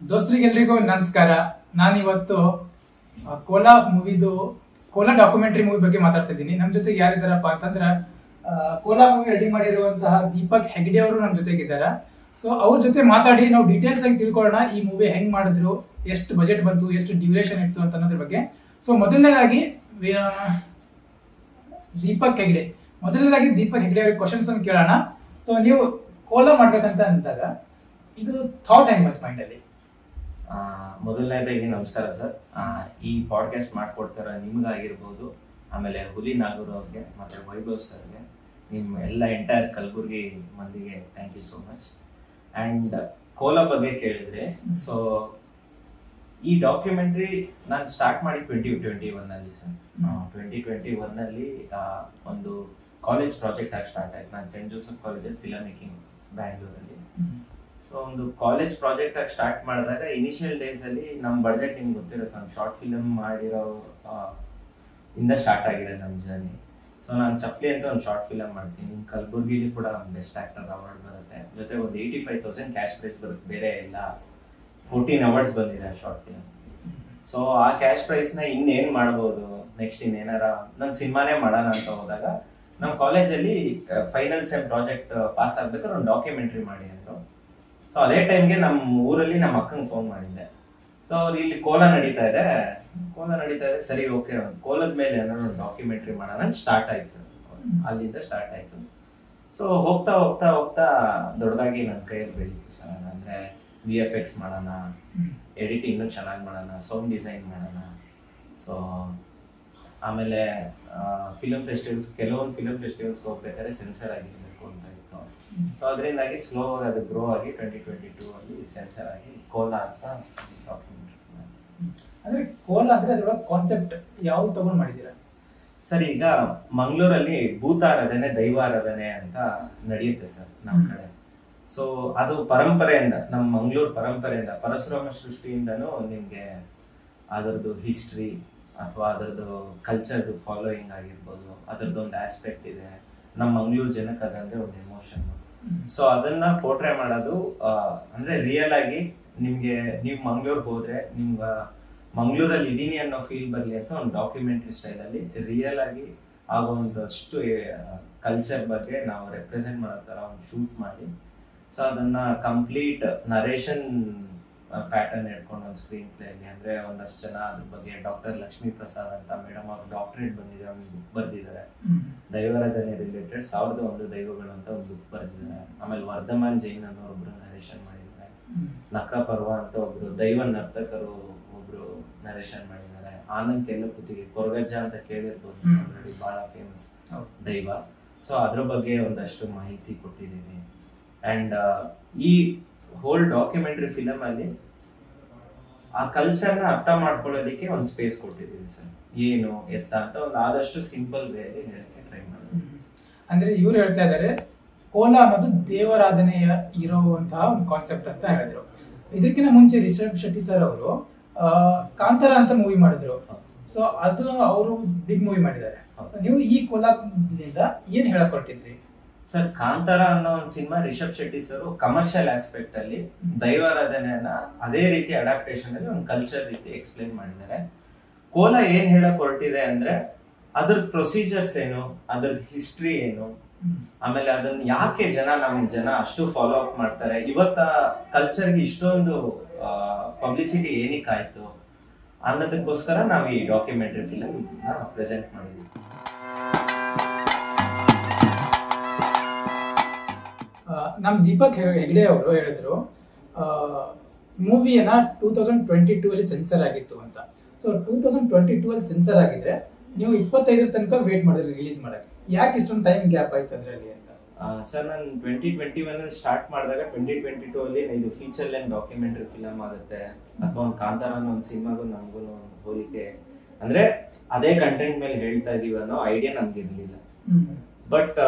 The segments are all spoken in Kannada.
ದೋಸ್ತರಿಗೆಲ್ರಿಗೂ ನಮಸ್ಕಾರ. ನಾನಿವತ್ತು ಕೋಲಾ ಮೂವಿದು ಕೋಲಾ ಡಾಕ್ಯುಮೆಂಟರಿ ಮೂವಿ ಬಗ್ಗೆ ಮಾತಾಡ್ತಾ ಇದ್ದೀನಿ. ನಮ್ಮ ಜೊತೆಗೆ ಯಾರಿದ್ದಾರಪ್ಪ ಅಂತಂದ್ರೆ ಕೋಲಾ ಮೂವಿ ರೆಡಿ ಮಾಡಿರುವಂತಹ ದೀಪಕ್ ಹೆಗ್ಡೆ ಅವರು ನಮ್ಮ ಜೊತೆಗಿದ್ದಾರೆ. ಸೊ ಅವ್ರ ಜೊತೆ ಮಾತಾಡಿ ನಾವು ಡೀಟೇಲ್ಸ್ ಆಗಿ ತಿಳ್ಕೊಳ್ಳೋಣ, ಈ ಮೂವಿ ಹೆಂಗ್ ಮಾಡಿದ್ರು, ಎಷ್ಟು ಬಜೆಟ್ ಬಂತು, ಎಷ್ಟು ಡ್ಯೂರೇಷನ್ ಇತ್ತು ಅಂತ ಅನ್ನೋದ್ರ ಬಗ್ಗೆ. ಸೊ ಮೊದಲನೇದಾಗಿ ದೀಪಕ್ ಹೆಗ್ಡೆ ಅವ್ರಿಗೆ ಕ್ವಶನ್ಸ್ ಅನ್ನು ಕೇಳೋಣ. ಸೊ ನೀವು ಕೋಲಾ ಮಾಡ್ಬೇಕಂತ ಅಂದಾಗ ಇದು ಥಾಟ್ ಹೆಂಗ್ ಬಂತು ಮೈಂಡಲ್ಲಿ? ಮೊದಲನೇದಾಗಿ ನಮಸ್ಕಾರ ಸರ್. ಈ ಪಾಡ್ಕಾಸ್ಟ್ ಮಾಡ್ಕೊಡ್ತಾರ ನಿಮ್ಗಾಗಿರ್ಬೋದು, ಆಮೇಲೆ ಹುಲಿ ನಾಗೂರ್ ಅವ್ರಿಗೆ ಮತ್ತೆ ವೈಭವ್ ಸರ್ಗೆ, ನಿಮ್ಮ ಎಲ್ಲ ಎಂಟೈರ್ ಕಲಬುರ್ಗಿ ಮಂದಿಗೆ thank you so much. And ಕೋಲಾ ಬಗ್ಗೆ ಕೇಳಿದ್ರೆ, ಸೊ ಈ ಡಾಕ್ಯುಮೆಂಟ್ರಿ ನಾನು ಸ್ಟಾರ್ಟ್ ಮಾಡಿ 2021 ಸರ್. 2021 ಒಂದು ಕಾಲೇಜ್ ಪ್ರಾಜೆಕ್ಟ್ ಆಗಿ ಸ್ಟಾರ್ಟ್ ಆಯ್ತು. ನಾನು ಸೆಂಟ್ ಜೋಸೆಫ್ ಕಾಲೇಜಲ್ಲಿ ಫಿಲಮ್ ಮೇಕಿಂಗ್ ಬ್ಯಾಂಗ್ಳೂರಲ್ಲಿ. ಸೊ ಒಂದು ಕಾಲೇಜ್ ಪ್ರಾಜೆಕ್ಟ್ ಆಗಿ ಸ್ಟಾರ್ಟ್ ಮಾಡಿದಾಗ ಇನಿಷಿಯಲ್ ಡೇಸ್ ಅಲ್ಲಿ ನಮ್ಮ ಬಜೆಟ್ ನಿಮ್ಗೆ ಗೊತ್ತಿರುತ್ತೆ, ನಾನು ಶಾರ್ಟ್ ಫಿಲಮ್ ಮಾಡಿರೋ ಇಂದ ಸ್ಟಾರ್ಟ್ ಆಗಿದೆ ನಮ್ಮ ಜರ್ನಿ. ಸೊ ನಾನು ಚಪ್ಲಿ ಅಂತ ಒಂದು ಶಾರ್ಟ್ ಫಿಲಮ್ ಮಾಡ್ತೀನಿ, ಕಲಬುರ್ಗಿಲಿ ಕೂಡ ಬೆಸ್ಟ್ ಆಕ್ಟರ್ ಅವಾರ್ಡ್ ಬರುತ್ತೆ, ಜೊತೆ ಒಂದು 85,000 ಕ್ಯಾಶ್ ಪ್ರೈಸ್ ಬರುತ್ತೆ. ಬೇರೆ ಎಲ್ಲ 14 ಅವಾರ್ಡ್ಸ್ ಬಂದಿದೆ ಆ ಶಾರ್ಟ್ ಫಿಲಮ್. ಸೊ ಆ ಕ್ಯಾಶ್ ಪ್ರೈಸ್ನ ಇನ್ನೇನು ಮಾಡ್ಬೋದು, ನೆಕ್ಸ್ಟ್ ಇನ್ನೇನಾರ ನನ್ನ ಸಿನಿಮಾನೇ ಮಾಡೋಣ ಅಂತ ಹೋದಾಗ ನಮ್ಮ ಕಾಲೇಜಲ್ಲಿ ಫೈನಲ್ ಸೆಮ್ ಪ್ರಾಜೆಕ್ಟ್ ಪಾಸ್ ಆಗ್ಬೇಕಾದ್ರೆ ಒಂದು ಡಾಕ್ಯುಮೆಂಟ್ರಿ ಮಾಡಿ ಅಂದರು. ಸೊ ಅದೇ ಟೈಮ್ಗೆ ನಮ್ಮ ಊರಲ್ಲಿ ನಮ್ಮ ಅಕ್ಕಂಗೆ ಫೋನ್ ಮಾಡಿದ್ದೆ. ಸೊ ಅವ್ರು ಇಲ್ಲಿ ಕೋಲಾ ನಡೀತಾ ಇದೆ, ಸರಿ ಓಕೆ, ಕೋಲದ ಮೇಲೆ ಏನಾದ್ರು ಒಂದು ಡಾಕ್ಯುಮೆಂಟ್ರಿ ಮಾಡೋಣ ಸ್ಟಾರ್ಟ್ ಆಯ್ತು ಸರ್. ಅಲ್ಲಿಂದ ಸ್ಟಾರ್ಟ್ ಆಯ್ತು. ಸೊ ಹೋಗ್ತಾ ಹೋಗ್ತಾ ಹೋಗ್ತಾ ದೊಡ್ಡದಾಗಿ ನನ್ನ ಕೈಯಲ್ಲಿ ಬೆಳೀತು ಸರ್. ಅಂದರೆ VFX ಮಾಡೋಣ, ಎಡಿಟಿಂಗ್ನು ಚೆನ್ನಾಗಿ ಮಾಡೋಣ, ಸೌಂಡ್ ಡಿಸೈನ್ ಮಾಡೋಣ. ಸೊ ಆಮೇಲೆ ಕೆಲವೊಂದು ಫಿಲಮ್ ಫೆಸ್ಟಿವಲ್ಸ್ ಹೋಗ್ಬೇಕಾದ್ರೆ ಸೆನ್ಸರ್ ಆಗಿರಬೇಕು ಅಂತ ಇತ್ತು. ಸೊ ಅದರಿಂದಾಗಿ ಸ್ಲೋ ಆಗಿ ಅದು ಗ್ರೋ ಆಗಿ 2022 ಅಲ್ಲಿ ಸೆನ್ಸರ್ ಆಗಿ ಕೋಲಾ ಅಂತ ಡಾಕ್ಯುಮೆಂಟ್ರಿ. ಅಂದ್ರೆ ಕೋಲಾ ಅಂದ್ರೆ ಅದರೊಳಗೆ ಕಾನ್ಸೆಪ್ಟ್ ಯಾವ್ದು ತಗೊಂಡು ಮಾಡಿದ್ದೀರಾ ಸರ್? ಈಗ ಮಂಗಳೂರಲ್ಲಿ ಭೂತಾರಾಧನೆ, ದೈವಾರಾಧನೆ ಅಂತ ನಡೆಯುತ್ತೆ ಸರ್ ನಮ್ಮ ಕಡೆ. ಸೊ ಅದು ಪರಂಪರೆಯಿಂದ, ನಮ್ಮ ಮಂಗಳೂರು ಪರಂಪರೆಯಿಂದ, ಪರಶುರಾಮ ಸೃಷ್ಟಿಯಿಂದನೂ ನಿಮ್ಗೆ ಅದರದ್ದು ಹಿಸ್ಟ್ರಿ ಅಥವಾ ಅದರದ್ದು ಕಲ್ಚರ್ದು ಫಾಲೋಯಿಂಗ್ ಆಗಿರ್ಬೋದು, ಅದರದ್ದು ಒಂದು ಆಸ್ಪೆಕ್ಟ್ ಇದೆ. ನಮ್ಮ ಮಂಗಳೂರು ಜನಕ್ಕೆ ಅದಂದ್ರೆ ಒಂದು ಎಮೋಷನ್. ಸೊ ಅದನ್ನ ಪೋರ್ಟ್ರೇ ಮಾಡೋದು ಅಂದ್ರೆ ರಿಯಲ್ ಆಗಿ ನಿಮ್ಗೆ, ನೀವು ಮಂಗಳೂರಿಗೆ ಹೋದ್ರೆ ನಿಮ್ಗೆ ಮಂಗಳೂರಲ್ಲಿ ಇದೀನಿ ಅನ್ನೋ ಫೀಲ್ ಬರಲಿ ಅಂತ ಒಂದು ಡಾಕ್ಯುಮೆಂಟ್ರಿ ಸ್ಟೈಲಲ್ಲಿ ರಿಯಲ್ ಆಗಿ ಆಗೋಂದಷ್ಟು ಕಲ್ಚರ್ ಬಗ್ಗೆ ನಾವು ರೆಪ್ರೆಸೆಂಟ್ ಮಾಡೋ ಥರ ಒಂದು ಶೂಟ್ ಮಾಡಿ, ಸೊ ಅದನ್ನ ಕಂಪ್ಲೀಟ್ ನರೇಷನ್ ಪ್ಯಾಟರ್ನ್ ಇಟ್ಕೊಂಡು ಒಂದು ಸ್ಕ್ರೀನ್ ಪ್ಲೇ ಅಲ್ಲಿ, ಅಂದ್ರೆ ಒಂದಷ್ಟು ಜನ ಅದ್ರ ಬಗ್ಗೆ ಡಾಕ್ಟರ್ ಲಕ್ಷ್ಮೀ ಪ್ರಸಾದ್ ಅಂತ ಮೇಡಮ್ ಅವರು ಡಾಕ್ಟರೇಟ್ ಬಂದಿದ್ದಾರೆ, ಒಂದು ಬುಕ್ ಬರ್ದಿದ್ದಾರೆ. ದೈವಾರಾಧನೆ ರಿಲೇಟೆಡ್ 1001 ದೈವಗಳು ಅಂತ ಒಂದು ಬುಕ್ ಬರ್ದಿದ್ದಾರೆ. ಆಮೇಲೆ ವರ್ಧಮಾನ್ ಜೈನ್ ಅನ್ನೋ ಒಬ್ರು ನರೇಷನ್ ಮಾಡಿದ್ದಾರೆ. ನಕ್ಕ ಪರ್ವ ಅಂತ ಒಬ್ರು ದೈವ ನರ್ತಕರು ಒಬ್ರು ನರೇಷನ್ ಮಾಡಿದ್ದಾರೆ. ಆನಂದ್ ಕೆಲ್ಲಪುತಿಗೆ ಕೊರಗಜ್ಜ ಅಂತ ಕೇಳಿರ್ಬೋದು, ಆಲ್ರೆಡಿ ಬಹಳ ಫೇಮಸ್ ದೈವ. ಸೊ ಅದ್ರ ಬಗ್ಗೆ ಒಂದಷ್ಟು ಮಾಹಿತಿ ಕೊಟ್ಟಿದ್ದೀವಿ. ಅಂಡ್ ಈ ಹೋಲ್ ಡಾಕ್ಯುಮೆಂಟ್ರಿ ಫಿಲಮ್ ಅಲ್ಲಿ ಆ ಕಲ್ಚರ್ನ ಅರ್ಥ ಮಾಡ್ಕೊಳ್ಳೋದಕ್ಕೆ ಒಂದು ಸ್ಪೇಸ್ ಕೊಟ್ಟಿದ್ದೀವಿ ಸರ್. ಏನು ಎತ್ತ ಅಂತ ಒಂದು ಆದಷ್ಟು ಸಿಂಪಲ್ ವೇಲಿ ಹೇಳಕ್ಕೆ ಟ್ರೈ ಮಾಡಿದ್ವಿ. ಅಂದ್ರೆ ಇವ್ರು ಹೇಳ್ತಾ ಇದಾರೆ ಕೋಲಾ ಅನ್ನೋದು ದೇವರಾಧನೆಯ ಇರುವಂತಹ ಒಂದು ಕಾನ್ಸೆಪ್ಟ್ ಅಂತ ಹೇಳಿದ್ರು. ಇದಕ್ಕಿಂತ ಮುಂಚೆ ರಿಷಬ್ ಶೆಟ್ಟಿ ಸರ್ ಅವರು ಕಾಂತಾರ ಅಂತ ಮೂವಿ ಮಾಡಿದ್ರು. ಸೊ ಅದು ಅವರು ಬಿಗ್ ಮೂವಿ ಮಾಡಿದ್ದಾರೆ. ನೀವು ಈ ಕೋಲಾದಿಂದ ಏನ್ ಹೇಳಕ್ ಹೊರಟಿದ್ರಿ ಸರ್? ಕಾಂತಾರ ಅನ್ನೋ ಒಂದು cinema Rishab Shetty sir commercial aspect ಅಲ್ಲಿ ದೈವಾರಾಧನೆಯನ್ನ ಅದೇ ರೀತಿ ಅಡಾಪ್ಟೇಷನ್ ಅಲ್ಲಿ ಒಂದು ಕಲ್ಚರ್ ರೀತಿ ಎಕ್ಸ್ಪ್ಲೈನ್ ಮಾಡಿದ್ದಾರೆ. ಕೋಲಾ ಏನ್ ಹೇಳಕ್ ಹೊರಟಿದೆ ಅಂದ್ರೆ ಅದ್ರದ್ ಪ್ರೊಸೀಜರ್ಸ್ ಏನು, ಅದ್ರದ್ ಹಿಸ್ಟ್ರಿ ಏನು, ಆಮೇಲೆ ಅದನ್ನ ಯಾಕೆ ನಮ್ಮ ಜನ ಅಷ್ಟು ಫಾಲೋ ಅಪ್ ಮಾಡ್ತಾರೆ, ಇವತ್ತ ಕಲ್ಚರ್ಗೆ ಇಷ್ಟೊಂದು ಪಬ್ಲಿಸಿಟಿ ಏನಕ್ಕಾಯ್ತು ಅನ್ನೋದಕ್ಕೋಸ್ಕರ ನಾವು ಈ ಡಾಕ್ಯುಮೆಂಟ್ರಿ ಫಿಲಮ್ ಪ್ರೆಸೆಂಟ್ ಮಾಡಿದ್ವಿ. ನಮ್ ದೀಪಕ್ ಹೆಗ್ಡೆ ಅವರು ಹೇಳಿದ್ರು ಮೂವಿಯನ್ನ 2022 ಅಲ್ಲಿ ಸೆನ್ಸರ್ ಆಗಿತ್ತು ಅಂತ. ಸೊ 2022 ಅಲ್ಲಿ ಸೆನ್ಸರ್ ಆಗಿದ್ರೆ ನೀವು 25 ತನಕ ವೇಟ್ ಮಾಡಿದ್ರಿ ರಿಲೀಸ್ ಮಾಡಕ್ಕೆ, ಯಾಕೆ ಇಷ್ಟೊಂದು ಟೈಮ್ ಗ್ಯಾಪ್ ಆಯ್ತು ಅದ್ರಲ್ಲಿ ಅಂತ? ಸರ್ ನಾನು 2021 ಅಲ್ಲಿ ಸ್ಟಾರ್ಟ್ ಮಾಡಿದಾಗ 2022 ಅಲ್ಲಿ ಇದು ಫೀಚರ್ ಲೆಂತ್ ಡಾಕ್ಯುಮೆಂಟ್ರಿ ಫಿಲಮ್ ಆಗುತ್ತೆ ಅಥವಾ ಒಂದು ಕಾಂತಾರ ಅನ್ನೋ ಒಂದು ಸಿನಿಮಾಗೂ ನಮಗೂ ಹೋಲಿಕೆ, ಅಂದ್ರೆ ಅದೇ ಕಂಟೆಂಟ್ ಮೇಲೆ ಹೇಳ್ತಾ ಇದೀವಿ ಅನ್ನೋ ಐಡಿಯಾ ನಮ್ಗೆ ಇರ್ಲಿಲ್ಲ. ಬಟ್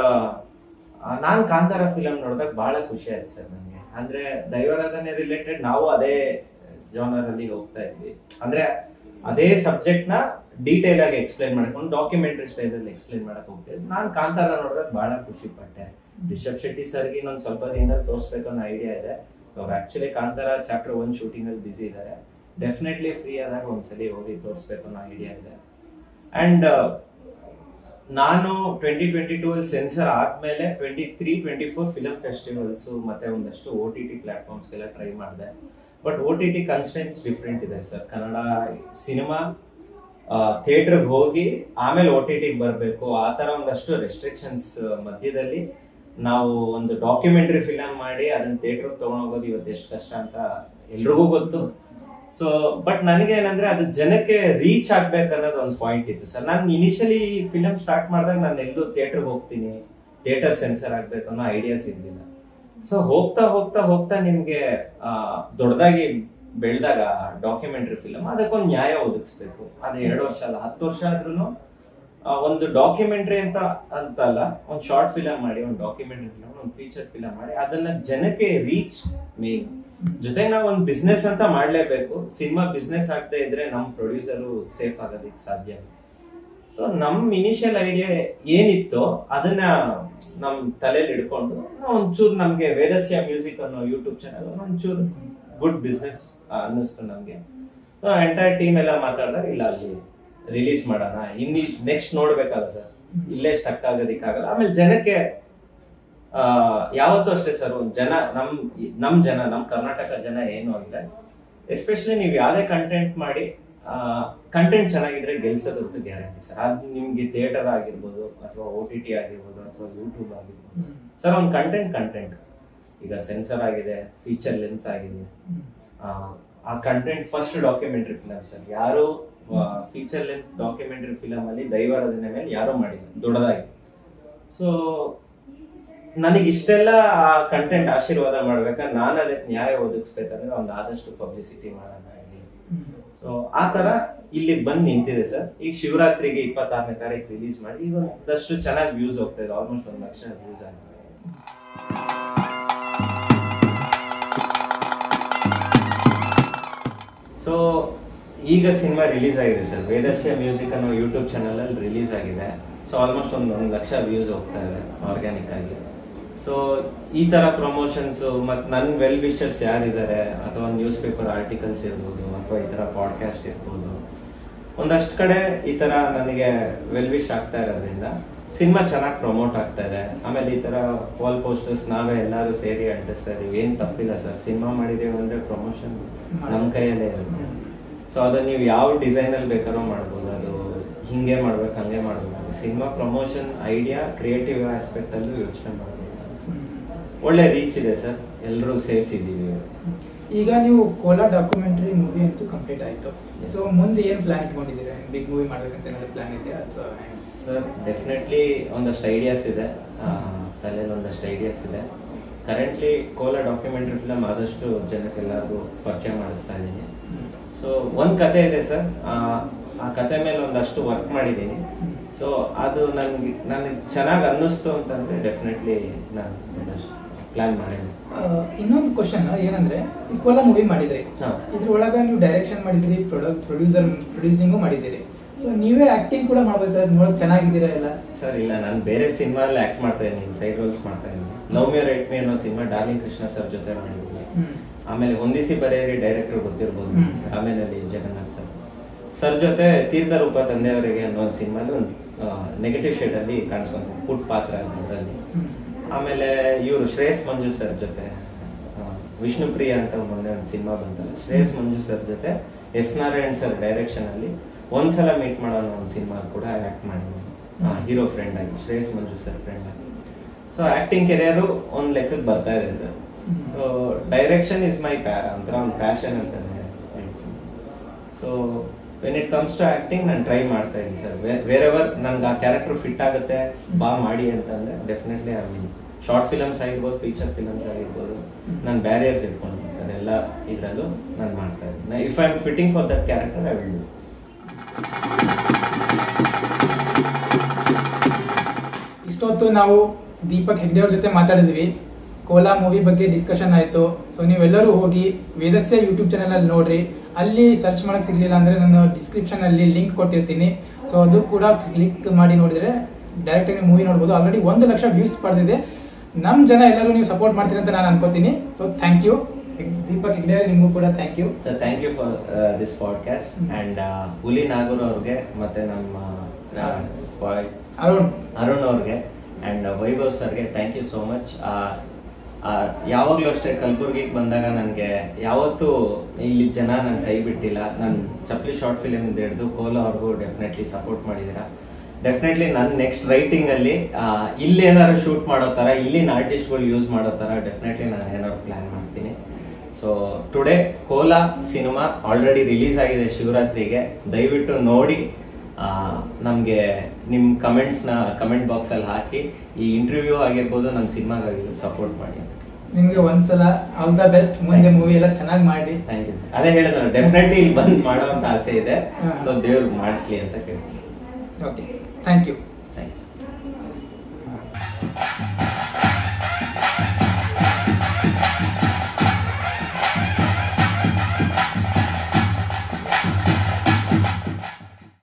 ನಾನ್ ಕಾಂತಾರ ಫಿಲಮ್ ನೋಡಿದಾಗ ಬಹಳ ಖುಷಿ ಆಯ್ತು ಸರ್ ನನಗೆ. ಅಂದ್ರೆ ದೈವಾರಾಧನೆ ರಿಲೇಟೆಡ್ ನಾವು ಅದೇ ಜಾನರ್ ಅಲ್ಲಿ ಹೋಗ್ತಾ ಇದ್ವಿ, ಅಂದ್ರೆ ಅದೇ ಸಬ್ಜೆಕ್ಟ್ ನ ಡೀಟೇಲ್ ಆಗಿ ಎಕ್ಸ್ಪ್ಲೈನ್ ಮಾಡ್ಕೊಂಡು ಡಾಕ್ಯುಮೆಂಟ್ರಿ ಸ್ಟೈಲ್ ಅಲ್ಲಿ ಎಕ್ಸ್ಪ್ಲೈನ್ ಮಾಡಕ್ ಹೋಗ್ತಿದ್ದೆ. ನಾನು ಕಾಂತಾರ ನೋಡಿದಾಗ ಬಹಳ ಖುಷಿ ಪಟ್ಟೆ. ರಿಷಬ್ ಶೆಟ್ಟಿ ಸರ್ಗೆ ಇನ್ನೊಂದು ಸ್ವಲ್ಪ ದಿನದಲ್ಲಿ ತೋರಿಸ್ಬೇಕು ಅನ್ನೋ ಐಡಿಯಾ ಇದೆ. So actually Kantara chapter 1 shooting ಅಲ್ಲಿ ಬಿಸಿ ಇದ್ದಾರೆ. ಡೆಫಿನೆಟ್ಲಿ ಫ್ರೀ ಆದಾಗ ಒಂದ್ಸಲಿ ಹೋಗಿ ತೋರಿಸ್ಬೇಕು ಅನ್ನೋ ಐಡಿಯಾ ಇದೆ. ಅಂಡ್ ನಾನು 2022 ಅಲ್ಲಿ ಸೆನ್ಸರ್ ಆದ್ಮೇಲೆ 23-24 ಫಿಲಮ್ ಫೆಸ್ಟಿವಲ್ಸ್ ಮತ್ತೆ ಒಂದಷ್ಟು OTT ಪ್ಲಾಟ್ಫಾರ್ಮ್ಸ್ಗೆಲ್ಲ ಟ್ರೈ ಮಾಡಿದೆ. ಬಟ್ OTT ಕನ್ಸ್ಟೆನ್ಸ್ ಡಿಫ್ರೆಂಟ್ ಇದೆ ಸರ್. ಕನ್ನಡ ಸಿನಿಮಾ ಥಿಯೇಟರ್ಗೆ ಹೋಗಿ ಆಮೇಲೆ OTTಗೆ ಬರಬೇಕು, ಆ ತರ ಒಂದಷ್ಟು ರೆಸ್ಟ್ರಿಕ್ಷನ್ಸ್ ಮಧ್ಯದಲ್ಲಿ ನಾವು ಒಂದು ಡಾಕ್ಯುಮೆಂಟ್ರಿ ಫಿಲಮ್ ಮಾಡಿ ಅದನ್ನ ಥಿಯೇಟರ್ಗೆ ತಗೊಂಡೋಗೋದು ಇವತ್ತು ಎಷ್ಟು ಕಷ್ಟ ಅಂತ ಎಲ್ರಿಗೂ ಗೊತ್ತು. ಸೊ ಬಟ್ ನನಗೆ ಏನಂದ್ರೆ ಅದು ಜನಕ್ಕೆ ರೀಚ್ ಆಗ್ಬೇಕು ಅನ್ನೋದು ಒಂದು ಪಾಯಿಂಟ್ ಇತ್ತು ಸರ್. ನಾನು ಇನಿಷಿಯಲಿ ಫಿಲಮ್ ಸ್ಟಾರ್ಟ್ ಮಾಡಿದಾಗ ನಾನು ಎಲ್ಲೂ ಥಿಯೇಟರ್ಗೆ ಹೋಗ್ತೀನಿ, ಥಿಯೇಟರ್ ಸೆನ್ಸರ್ ಆಗ್ಬೇಕು ಅನ್ನೋ ಐಡಿಯಾಸ್ ಇರ್ಲಿಲ್ಲ. ಸೊ ಹೋಗ್ತಾ ಹೋಗ್ತಾ ಹೋಗ್ತಾ ನಿಮ್ಗೆ ದೊಡ್ಡದಾಗಿ ಬೆಳೆದಾಗ ಡಾಕ್ಯುಮೆಂಟ್ರಿ ಫಿಲಮ್ ಅದಕ್ಕೊಂದು ನ್ಯಾಯ ಒದಗಿಸ್ಬೇಕು. ಅದು 2 ವರ್ಷ ಅಲ್ಲ 10 ವರ್ಷ ಆದ್ರೂ ಒಂದು ಡಾಕ್ಯುಮೆಂಟ್ರಿ ಅಂತಲ್ಲ, ಒಂದು ಶಾರ್ಟ್ ಫಿಲಮ್ ಮಾಡಿ, ಒಂದು ಡಾಕ್ಯುಮೆಂಟ್ರಿ ಫಿಲಮ್, ಒಂದು ಫೀಚರ್ ಫಿಲಮ್ ಮಾಡಿ ಅದನ್ನ ಜನಕ್ಕೆ ರೀಚ್ ಮೇನ್. ಜೊತೆಗೆ ನಾವು ಒಂದು ಬಿಸ್ನೆಸ್ ಅಂತ ಮಾಡ್ಲೇಬೇಕು. ಸಿನಿಮಾ ಬಿಸ್ನೆಸ್ ಆಗದೆ ಇದ್ರೆ ನಮ್ ಪ್ರೊಡ್ಯೂಸರು ಸೇಫ್ ಆಗೋದಕ್ಕೆ ಸಾಧ್ಯ. ಸೊ ನಮ್ ಇನಿಷಿಯಲ್ ಐಡಿಯಾ ಏನಿತ್ತು ಅದನ್ನ ನಮ್ ತಲೆಯಲ್ಲಿ ಇಡ್ಕೊಂಡು ಒಂಚೂರು ನಮ್ಗೆ ವೇದಸ್ಯ ಮ್ಯೂಸಿಕ್ ಅನ್ನೋ ಯೂಟ್ಯೂಬ್ ಚಾನಲ್ ಒಂಚೂರು ಗುಡ್ ಬಿಸ್ನೆಸ್ ಅನ್ನಿಸ್ತು ನಮ್ಗೆ. ಸೊ ಎಂಟೈರ್ ಟೀಮ್ ಎಲ್ಲ ಮಾತಾಡಿದಾಗ ಇಲ್ಲ ಅಲ್ಲಿ ರಿಲೀಸ್ ಮಾಡೋಣ, ಇನ್ನಿ ನೆಕ್ಸ್ಟ್ ನೋಡ್ಬೇಕಲ್ಲ ಸರ್, ಇಲ್ಲೇ ಸ್ಟಕ್ ಆಗೋದಿಕ್ಕಾಗಲ್ಲ. ಆಮೇಲೆ ಜನಕ್ಕೆ ಯಾವತ್ತೂ ಅಷ್ಟೇ ಸರ್, ಒಂದ್ ಜನ ನಮ್ ಕರ್ನಾಟಕ ಜನ ಏನು ಅಂದ್ರೆ ಎಸ್ಪೆಷಲಿ ನೀವು ಯಾವ್ದೇ ಕಂಟೆಂಟ್ ಮಾಡಿ ಕಂಟೆಂಟ್ ಚೆನ್ನಾಗಿದ್ರೆ ಗೆಲ್ಸೋದಂತೂ ಗ್ಯಾರಂಟಿ ಸರ್. ಅದು ನಿಮ್ಗೆ ಥಿಯೇಟರ್ ಆಗಿರ್ಬೋದು ಅಥವಾ OTT ಆಗಿರ್ಬೋದು ಅಥವಾ ಯೂಟ್ಯೂಬ್ ಆಗಿರ್ಬೋದು ಸರ್. ಒಂದು ಕಂಟೆಂಟ್ ಈಗ ಸೆನ್ಸರ್ ಆಗಿದೆ, ಫೀಚರ್ ಲೆಂತ್ ಆಗಿದೆ, ಆ content first documentary film sir. ಯಾರು ಫೀಚರ್ ಲೆಂತ್ ಡಾಕ್ಯುಮೆಂಟ್ರಿ ಫಿಲಮ್ ಅಲ್ಲಿ ದೈವಾರಾಧನೆ ಮೇಲೆ ಯಾರು ಮಾಡಿಲ್ಲ ದೊಡ್ಡದಾಗಿ. ಸೊ ನನಗೆ ಇಷ್ಟೆಲ್ಲ ಆ ಕಂಟೆಂಟ್ ಆಶೀರ್ವಾದ ಮಾಡ್ಬೇಕಾದ್ರೆ ನಾನು ಅದಕ್ಕೆ ನ್ಯಾಯ ಒದಗಿಸ್ಬೇಕಂದ್ರೆ ಒಂದು ಆದಷ್ಟು ಪಬ್ಲಿಸಿಟಿ ಮಾಡೋಣ ಇಲ್ಲಿ. ಸೊ ಆ ತರ ಇಲ್ಲಿ ಬಂದು ನಿಂತಿದೆ ಸರ್. ಈಗ ಶಿವರಾತ್ರಿಗೆ 26ನೇ ತಾರೀಕು ರಿಲೀಸ್ ಮಾಡಿ ಈಗ ಒಂದಷ್ಟು ಚೆನ್ನಾಗಿ ವ್ಯೂಸ್ ಹೋಗ್ತಾ ಇದೆ. ಆಲ್ಮೋಸ್ಟ್ 1 ಲಕ್ಷ ವ್ಯೂಸ್ ಆಗಿದೆ. ಸೊ ಈಗ ಸಿನಿಮಾ ರಿಲೀಸ್ ಆಗಿದೆ ಸರ್. ವೇದಸ್ಯ ಮ್ಯೂಸಿಕ್ ಅನ್ನೋ ಯೂಟ್ಯೂಬ್ ಚಾನಲ್ ಅಲ್ಲಿ ರಿಲೀಸ್ ಆಗಿದೆ. ಸೊ ಆಲ್ಮೋಸ್ಟ್ 1 ಲಕ್ಷ ವ್ಯೂಸ್ ಹೋಗ್ತಾ ಇದೆ ಆರ್ಗ್ಯಾನಿಕ್ ಆಗಿ. ಸೊ ಈ ತರ ಪ್ರಮೋಷನ್ಸ್ ಮತ್ತೆ ನನ್ನ ವೆಲ್ ವಿಶರ್ಸ್ ಯಾರಿದ್ದಾರೆ ಅಥವಾ ನ್ಯೂಸ್ ಪೇಪರ್ ಆರ್ಟಿಕಲ್ಸ್ ಇರ್ಬೋದು ಅಥವಾ ಈ ತರ ಪಾಡ್ಕಾಸ್ಟ್ ಇರ್ಬೋದು, ಒಂದಷ್ಟು ಕಡೆ ಈ ತರ ನನಗೆ ವೆಲ್ ವಿಶ್ ಆಗ್ತಾ ಇರೋದ್ರಿಂದ ಸಿನಿಮಾ ಚೆನ್ನಾಗಿ ಪ್ರಮೋಟ್ ಆಗ್ತಾ ಇದೆ. ಆಮೇಲೆ ಈ ತರ ವಾಲ್ ಪೋಸ್ಟರ್ಸ್ ನಾವೇ ಎಲ್ಲರೂ ಸೇರಿ ಅಂಟಿಸ್ತಾ ಇದೀವಿ. ಏನ್ ತಪ್ಪಿಲ್ಲ ಸರ್, ಸಿನಿಮಾ ಮಾಡಿದೀವಿ ಅಂದ್ರೆ ಪ್ರಮೋಷನ್ ನಮ್ ಕೈಯಲ್ಲೇ ಇರುತ್ತೆ. ಸೊ ಅದು ನೀವು ಯಾವ ಡಿಸೈನ್ ಅಲ್ಲಿ ಬೇಕಾದ್ರೂ ಮಾಡ್ಬೋದು, ಅದು ಹಿಂಗೆ ಮಾಡ್ಬೇಕು ಹಂಗೆ ಮಾಡ್ಬೋದು. Cinema promotion idea creative aspect ಅಲ್ಲೂ ಯೋಚನೆ ಮಾಡ್ಬೋದು. ಒಳ್ಳೆ ರೀಚ್ ಇದೆ ಸರ್, ಎಲ್ಲರೂ ಸೇಫ್ ಇದೀವಿ. ಈಗ ನೀವು ಕೋಲಾ ಡಾಕ್ಯುಮೆಂಟ್ರಿ ಮೂವಿ ಅಂತೂ ಕಂಪ್ಲೀಟ್ ಆಯ್ತು. ಸೊ ಮುಂದೆ ಏನ್ ಪ್ಲಾನ್ ಇಟ್ಕೊಂಡಿದ್ದೀರಾ? ಬಿಗ್ ಮೂವಿ ಮಾಡ್ಬೇಕಂತ ಏನಾದ್ರು ಪ್ಲಾನ್ ಇದೆಯಾ ಅಥವಾ? ಸರ್ ಡೆಫಿನೆಟ್ಲಿ ಒಂದಷ್ಟು ಐಡಿಯಾಸ್ ಇದೆ, ತಲೆಯಲ್ಲಿ ಒಂದಷ್ಟು ಐಡಿಯಾಸ್ ಇದೆ. ಕರೆಂಟ್ಲಿ ಕೋಲಾ ಡಾಕ್ಯುಮೆಂಟ್ರಿ ಫಿಲಮ್ ಆದಷ್ಟು ಜನಕ್ಕೆಲ್ಲರಿಗೂ ಪರಿಚಯ ಮಾಡಿಸ್ತಾ ಇದ್ದೀನಿ. ಸೊ ಒಂದ್ ಕತೆ ಇದೆ ಸರ್, ಆ ಕತೆ ಮೇಲೆ ಒಂದಷ್ಟು ವರ್ಕ್ ಮಾಡಿದ್ದೀನಿ. ಸೊ ಅದು ನನಗೆ ಚೆನ್ನಾಗಿ ಅನ್ನಿಸ್ತು ಅಂತಂದ್ರೆ ಡೆಫಿನೆಟ್ಲಿ ನಾನು ಪ್ಲಾನ್ ಮಾಡಿದ್ದೀನಿ. ಇನ್ನೊಂದು ಕ್ವಶನ್ ಏನಂದ್ರೆ, ಈ ಕೋಲಾ ಮೂವಿ ಮಾಡಿದ್ರಿ, ಇದ್ರೊಳಗ ನೀವು ಡೈರೆಕ್ಷನ್ ಮಾಡಿದಿರಿ, ಪ್ರೊಡ್ಯೂಸಿಂಗು ಮಾಡಿದಿರಿ. ಸೊ ನೀವೇ ಆಕ್ಟಿಂಗ್ ಕೂಡ ಮಾಡ್ಬೇಕು, ನೋಡಕ್ ಚೆನ್ನಾಗಿದ್ದೀರಾ ಎಲ್ಲ? ಸರ್ ಇಲ್ಲ, ನಾನು ಬೇರೆ ಸಿನಿಮಾ ಅಲ್ಲಿ ಆಕ್ಟ್ ಮಾಡ್ತಾ ಇದ್ದೀನಿ, ಸೈಡ್ ರೋಲ್ಸ್ ಮಾಡ್ತಾ ಇದ್ದೀನಿ. ಲವ್ ಮಿ ರೈಟ್ ಮಿ ಅನ್ನೋ ಸಿನಿಮಾ ಡಾರ್ಲಿಂಗ್ ಕೃಷ್ಣ ಸರ್ ಜೊತೆ ಮಾಡಿದ್ದೀನಿ. ಆಮೇಲೆ ಹೊಂದಿಸಿ ಬರೆಯರಿ ಡೈರೆಕ್ಟರ್ ಗೊತ್ತಿರ್ಬೋದು, ರಾಮೇನಲ್ಲಿ ಜಗನ್ನಾಥ್ ಸರ್ ಜೊತೆ ತೀರ್ಥ ರೂಪ ತಂದೆಯವರಿಗೆ ಅನ್ನೋ ಸಿನಿಮಾಲಿ ಒಂದು ನೆಗೆಟಿವ್ ಶೇಡ್ ಅಲ್ಲಿ ಕಾಣಿಸ್ಕೊಂಡು ಪುಟ್ ಪಾತ್ರ ಅದರಲ್ಲಿ. ಆಮೇಲೆ ಇವರು ಶ್ರೇಯಸ್ ಮಂಜು ಸರ್ ಜೊತೆ ವಿಷ್ಣುಪ್ರಿಯ ಅಂತ ಮೊನ್ನೆ ಒಂದು ಸಿನಿಮಾ ಬಂತಲ್ಲ, ಶ್ರೇಯಸ್ ಮಂಜು ಸರ್ ಜೊತೆ ಎಸ್ ನಾರಾಯಣ್ ಸರ್ ಡೈರೆಕ್ಷನ್ ಅಲ್ಲಿ ಒಂದ್ಸಲ ಮೀಟ್ ಮಾಡೋಣ ಒಂದು ಸಿನಿಮಾ ಕೂಡ ಆಕ್ಟ್ ಮಾಡಿದ್ದೀನಿ, ಹೀರೋ ಫ್ರೆಂಡ್ ಆಗಿ, ಶ್ರೇಯಸ್ ಮಂಜು ಸರ್ ಫ್ರೆಂಡ್ ಆಗಿ. ಸೊ ಆಕ್ಟಿಂಗ್ ಕೆರಿಯರು ಒಂದ್ ಲೆಕ್ಕಕ್ಕೆ ಬರ್ತಾ ಇದೆ sir. So direction is my ಒಂಥರ ಒಂದು ಪ್ಯಾಷನ್ ಅಂತ ಹೇಳ್ತೀನಿ. So when it comes to acting ನಾನು ಟ್ರೈ ಮಾಡ್ತಾ ಇದ್ದೀನಿ ಸರ್. ವೇರೆವರ್ ನನ್ಗೆ ಆ ಕ್ಯಾರೆಕ್ಟರ್ ಫಿಟ್ ಆಗುತ್ತೆ ಬಾ ಮಾಡಿ ಅಂತಂದ್ರೆ definitely I will. Short films ಆಗಿರ್ಬೋದು, ಫೀಚರ್ ಫಿಲಮ್ಸ್ ಆಗಿರ್ಬೋದು, ನಾನು ಬ್ಯಾರಿಯರ್ಸ್ ಇಟ್ಕೊಂಡಿದ್ದೀನಿ ಸರ್. ಎಲ್ಲ ಇದರಲ್ಲೂ ನಾನು ಮಾಡ್ತಾ ಇದ್ದೀನಿ. If I am fitting for that character I will do. ಇಷ್ಟೊತ್ತು ನಾವು ದೀಪಕ್ ಹೆಗ್ಡೆ ಅವ್ರ ಜೊತೆ ಮಾತಾಡಿದ್ವಿ. ಕೋಲಾ ಮೂವಿ ಬಗ್ಗೆ ಡಿಸ್ಕಷನ್ ಆಯಿತು. ಸೊ ನೀವೆಲ್ಲರೂ ಹೋಗಿ ವೇದಸ್ಯ ಯೂಟ್ಯೂಬ್ ಚಾನಲ್ ಅಲ್ಲಿ ನೋಡ್ರಿ. ಅಲ್ಲಿ ಸರ್ಚ್ ಮಾಡಕ್ ಸಿಗ್ಲಿಲ್ಲ ಅಂದ್ರೆ ನಾನು ಡಿಸ್ಕ್ರಿಪ್ಷನ್ ಅಲ್ಲಿ ಲಿಂಕ್ ಕೊಟ್ಟಿರ್ತೀನಿ. ಸೊ ಅದು ಕೂಡ ಕ್ಲಿಕ್ ಮಾಡಿ ನೋಡಿದ್ರೆ ಡೈರೆಕ್ಟ್ ಆಗಿ ಮೂವಿ ನೋಡ್ಬೋದು. ಆಲ್ರೆಡಿ 1 ಲಕ್ಷ ವ್ಯೂಸ್ ಪಡೆದಿದೆ. ನಮ್ಮ ಜನ ಎಲ್ಲರೂ ನೀವು ಸಪೋರ್ಟ್ ಮಾಡ್ತೀರಿ ಅಂತ ನಾನು ಅನ್ಕೋತೀನಿ. So thank you. Deepak Hegde ನಿಮಗೂ ಕೂಡ thank you sir. Thank you for this podcast. And Huli Nagur ಅವ್ರಿಗೆ ಮತ್ತು ನಮ್ಮ ಅರುಣ್ ಅವ್ರಿಗೆ ಆ್ಯಂಡ್ ವೈಭವ್ ಸರ್ಗೆ ಥ್ಯಾಂಕ್ ಯು ಸೋ ಮಚ್. ಯಾವಾಗಲೂ ಅಷ್ಟೇ ಕಲಬುರ್ಗಿಗೆ ಬಂದಾಗ ನನಗೆ ಯಾವತ್ತೂ ಇಲ್ಲಿ ಜನ ನನ್ನ ಕೈ ಬಿಟ್ಟಿಲ್ಲ. ನಾನು ಚಪ್ಪಲಿ ಶಾರ್ಟ್ ಫಿಲಿಮಿಂದ ಹಿಡಿದು ಕೋಲಾ ಅವ್ರಿಗೂ ಡೆಫಿನೆಟ್ಲಿ ಸಪೋರ್ಟ್ ಮಾಡಿದ್ದೀರಾ. ಡೆಫಿನೆಟ್ಲಿ ನನ್ನ ನೆಕ್ಸ್ಟ್ ರೈಟಿಂಗಲ್ಲಿ ಇಲ್ಲಿ ಏನಾದ್ರು ಶೂಟ್ ಮಾಡೋ ಥರ, ಇಲ್ಲಿನ ಆರ್ಟಿಸ್ಟ್ಗಳು ಯೂಸ್ ಮಾಡೋ ಥರ ಡೆಫಿನೆಟ್ಲಿ ನಾನು ಏನಾದ್ರು ಪ್ಲ್ಯಾನ್ ಮಾಡ್ತೀನಿ. So today Cola cinema already release ಆಗಿದೆ ಶಿವರಾತ್ರಿಗೆ. ದಯವಿಟ್ಟು ನೋಡಿ ನಮಗೆ ನಿಮ್ಮ ಕಮೆಂಟ್ಸ್ನ ಕಮೆಂಟ್ ಬಾಕ್ಸಲ್ಲಿ ಹಾಕಿ ಈ ಇಂಟರ್ವ್ಯೂ ಆಗಿರ್ಬೋದು ನಮ್ಮ ಸಿನಿಮಾಗಾಗಿರ್ಬೋದು ಸಪೋರ್ಟ್ ಮಾಡಿ ಅಂತ. ನಿಮಗೆ ಒಂದ್ಸಲ ಆಲ್ ದ ಬೆಸ್ಟ್. ಮುಂದೆ ಮೂವಿ ಎಲ್ಲ ಚೆನ್ನಾಗಿ ಮಾಡಿ. Thank you sir. ಅದೇ ಹೇಳಿದ್ರು ಡೆಫಿನೆಟ್ಲಿ ಇಲ್ಲಿ ಬಂದು ಮಾಡೋ ಅಂತ ಆಸೆ ಇದೆ. ಸೊ ದೇವ್ರು ಮಾಡಿಸ್ಲಿ ಅಂತ ಕೇಳ್ತೀನಿ. Okay, thank you. ಥ್ಯಾಂಕ್ಸ್.